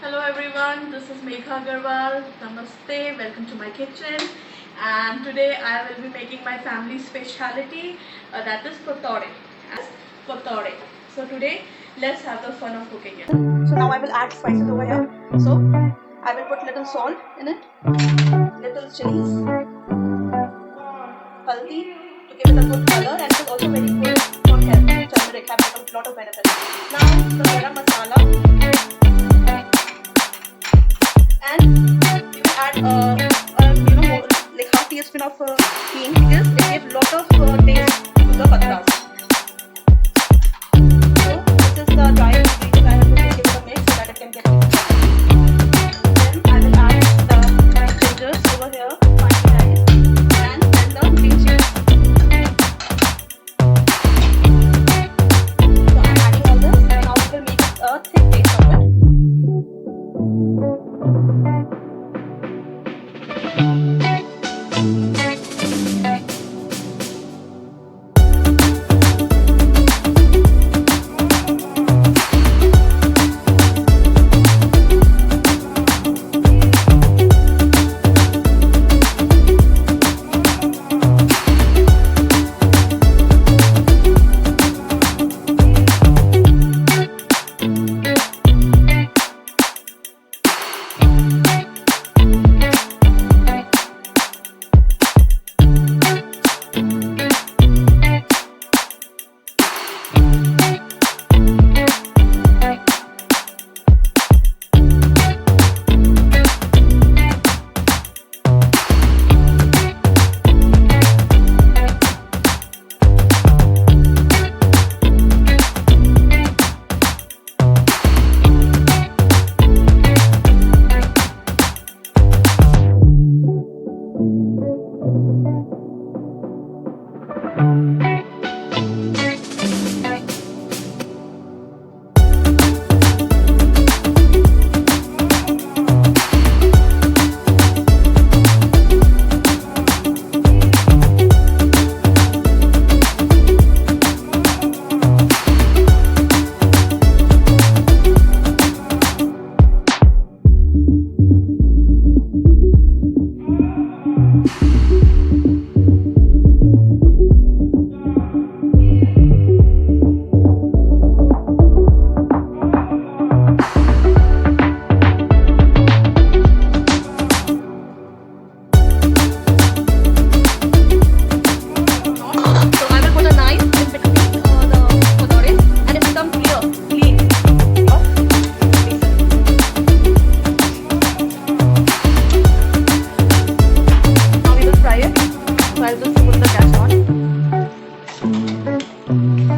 Hello everyone, this is Megha Agarwal. Namaste, welcome to my kitchen. And today I will be making my family speciality, that is potore. Potore. So today let's have the fun of cooking it. So now I will add spices over here. So I will put little salt in it, little chilies, haldi to give it a good color, and it is also very good for health. Turmeric have a lot of benefits. Now the garam masala. And you can add more, like half teaspoon of hing, because it gives lot of taste to the patras. So this is the dry ingredients I have to give it a mix so that it can get mixed. Then I will add the gingers over here, finely diced, and then the green chilies. So I'm adding all this. Now we will make a thick paste of it.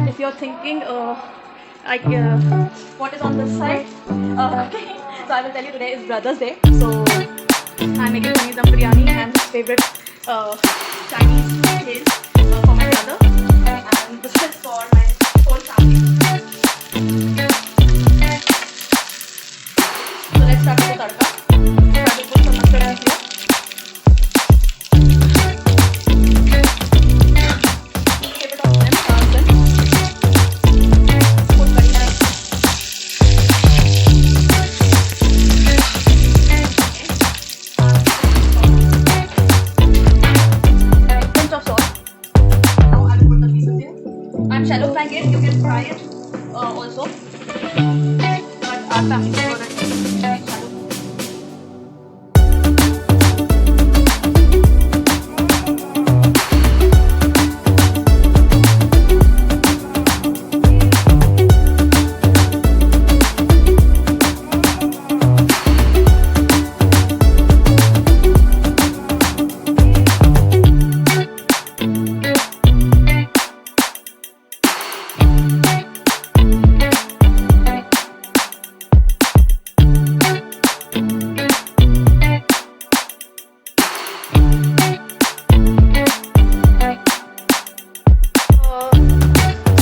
If you're thinking what is on this side, okay, so I will tell you, today is Brothers Day, so I'm making paneer dum biryani and his favorite Chinese dish for my brother, and this is for my whole family. So let's start with the tadka. I will put some mustard oil here. Shallow frying it, you can fry it also, but our family prefer it shallow.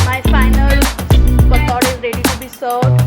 My final patore is ready to be served.